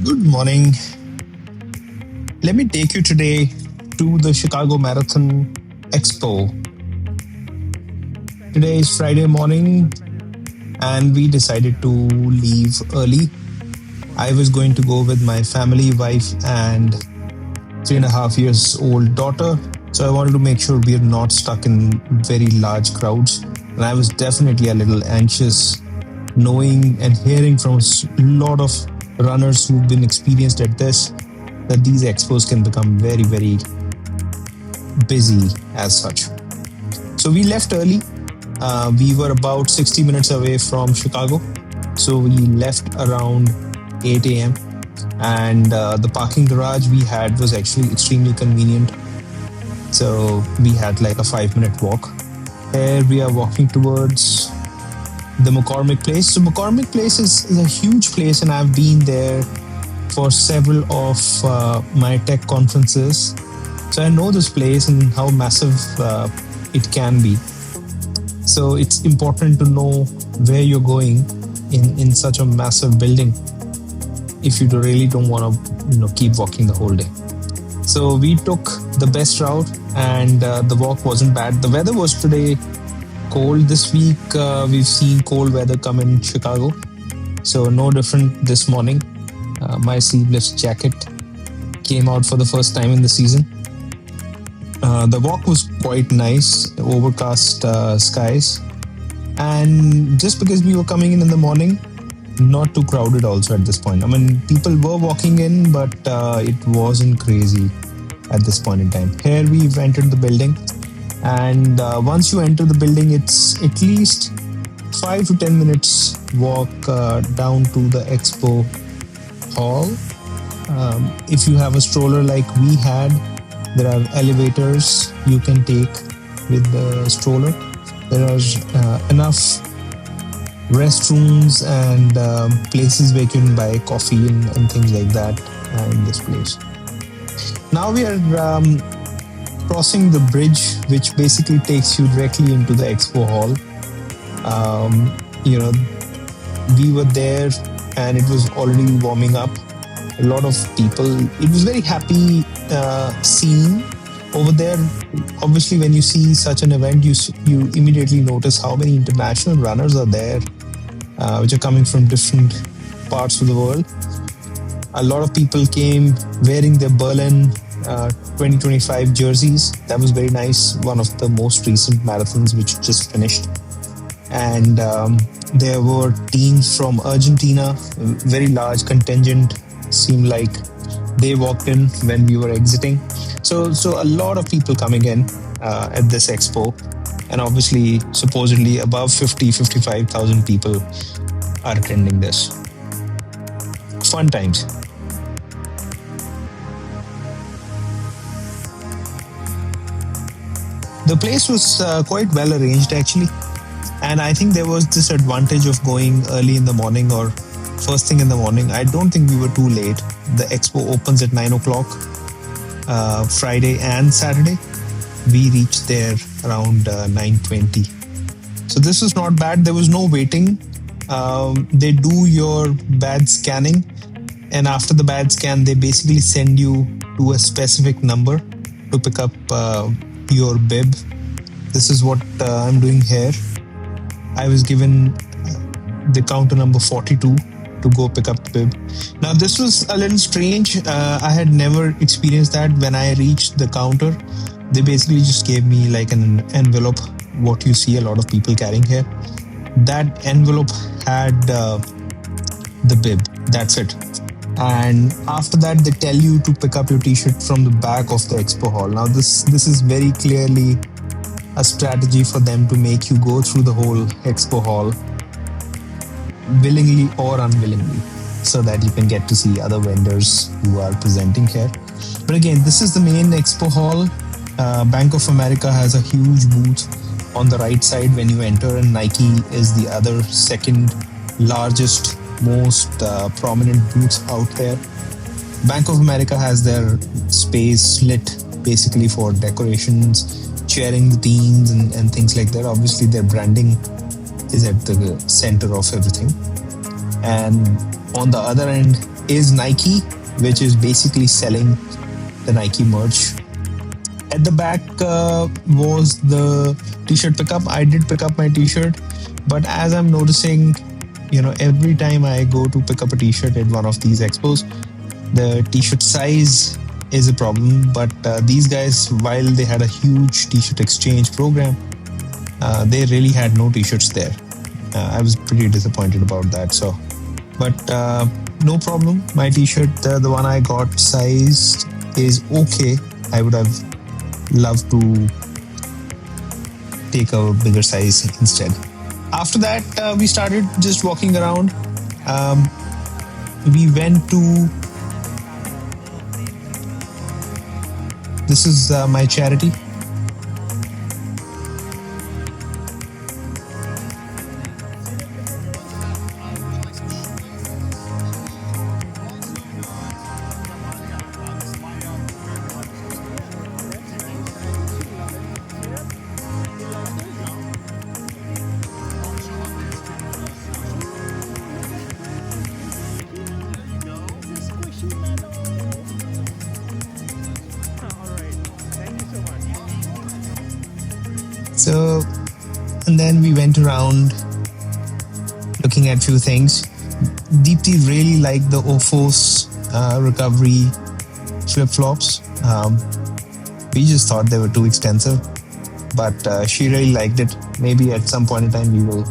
Good morning. Let me take you today to the Chicago Marathon Expo. Today is Friday morning, and we decided to leave early. I was going to go with my family, wife, and 3.5 years old daughter. So I wanted to make sure we are not stuck in very large crowds. And I was definitely a little anxious knowing and hearing from a lot of runners who've been experienced at this that these expos can become very, very busy as such. So we left early. We were about 60 minutes away from Chicago. So we left around 8 a.m. And the parking garage we had was actually extremely convenient. So we had like a 5-minute walk. Here we are walking towards the McCormick Place. So McCormick Place is a huge place, and I've been there for several of my tech conferences. So I know this place and how massive it can be. So it's important to know where you're going in such a massive building if you really don't want to keep walking the whole day. So we took the best route, and the walk wasn't bad. The weather was today cold. This week we've seen cold weather come in Chicago, so no different this morning. My sleeveless jacket came out for the first time in the season. The walk was quite nice, overcast skies, and just because we were coming in the morning, not too crowded also at this point. I mean, people were walking in, but it wasn't crazy at this point in time. Here we've entered the building, and once you enter the building, it's at least 5 to 10 minutes walk down to the expo hall. If you have a stroller like we had, there are elevators you can take with the stroller. There are enough restrooms and places where you can buy coffee and things like that in this place. Now we are crossing the bridge, which basically takes you directly into the expo hall. We were there and it was already warming up. A lot of people. It was very happy scene over there. Obviously, when you see such an event, you immediately notice how many international runners are there, which are coming from different parts of the world. A lot of people came wearing their Berlin 2025 jerseys. That was very nice. One of the most recent marathons which just finished. And there were teams from Argentina, very large contingent. Seemed like they walked in when we were exiting. So a lot of people coming in at this expo, and obviously supposedly above 55,000 people are attending this. Fun times. The place was quite well arranged actually, and I think there was this advantage of going early in the morning or first thing in the morning. I don't think we were too late. The expo opens at 9 o'clock Friday and Saturday. We reached there around 9:20. So this was not bad. There was no waiting. They do your badge scanning, and after the badge scan, they basically send you to a specific number to pick up your bib. This is what I'm doing here. I was given the counter number 42 to go pick up the bib. Now this was a little strange. I had never experienced that. When I reached the counter, they basically just gave me like an envelope, what you see a lot of people carrying here. That envelope had the bib. That's it. And after that, they tell you to pick up your t-shirt from the back of the expo hall. Now this is very clearly a strategy for them to make you go through the whole expo hall, willingly or unwillingly, so that you can get to see other vendors who are presenting here. But again, this is the main expo hall. Bank of America has a huge booth on the right side when you enter, and Nike is the other second largest, most prominent booth out there. Bank of America has their space lit basically for decorations, cheering the teams and things like that. Obviously, their branding is at the center of everything. And on the other end, is Nike, which is basically selling the Nike merch. At the back was the t-shirt pickup. I did pick up my t-shirt, but as I'm noticing, every time I go to pick up a t-shirt at one of these expos, the t-shirt size is a problem. But these guys, while they had a huge t-shirt exchange program, they really had no t-shirts there. I was pretty disappointed about that. So, but no problem. My t-shirt, the one I got sized, is okay. I would have loved to take a bigger size instead. After that, we started just walking around. Um, we went to, this is my charity. So, and then we went around looking at few things. Deepti really liked the Ofos recovery flip flops. We just thought they were too extensive, but she really liked it. Maybe at some point in time we will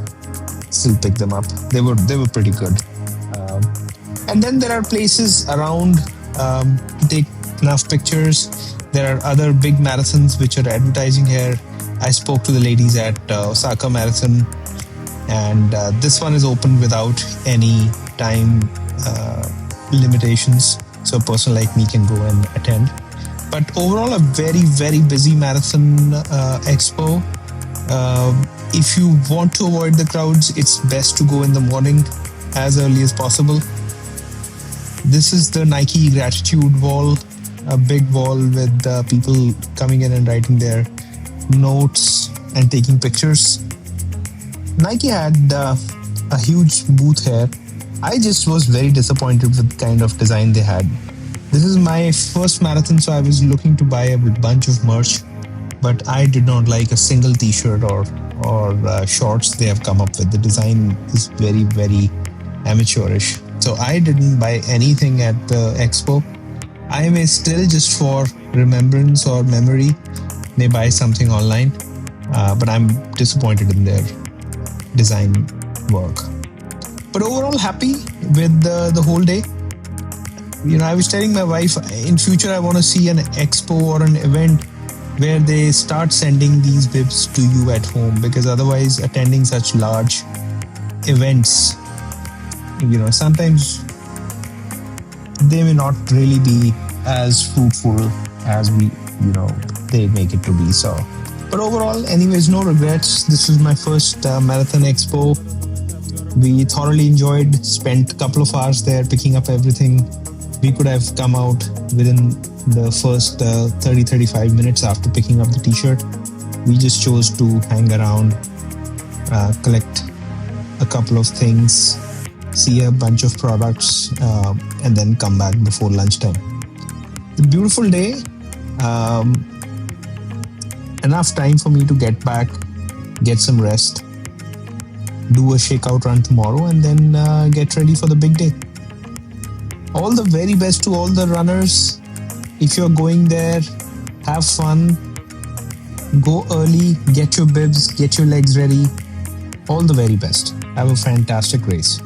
still pick them up. They were pretty good. Um, and then there are places around to take enough pictures. There are other big marathons which are advertising here. I spoke to the ladies at Osaka Marathon, and this one is open without any time limitations, so a person like me can go and attend. But overall, a very, very busy marathon expo. If you want to avoid the crowds, it's best to go in the morning as early as possible. This is the Nike gratitude wall, a big wall with people coming in and writing their notes and taking pictures. Nike had a huge booth here. I just was very disappointed with the kind of design they had. This is my first marathon, so I was looking to buy a bunch of merch, but I did not like a single t-shirt or shorts they have come up with. The design is very, very amateurish. So I didn't buy anything at the expo. I may still, just for remembrance or memory, may buy something online, but I'm disappointed in their design work. But overall, happy with the whole day. I was telling my wife, in future I want to see an expo or an event where they start sending these bibs to you at home, because otherwise attending such large events, sometimes they may not really be as fruitful as they make it to be. So, but overall, anyways, no regrets. This was my first marathon expo. We thoroughly enjoyed, spent a couple of hours there picking up everything. We could have come out within the first 30-35 minutes after picking up the t-shirt. We just chose to hang around, collect a couple of things, see a bunch of products, and then come back before lunchtime. The beautiful day. Enough time for me to get back, get some rest, do a shakeout run tomorrow, and then get ready for the big day. All the very best to all the runners. If you're going there, have fun, go early, get your bibs, get your legs ready. All the very best. Have a fantastic race.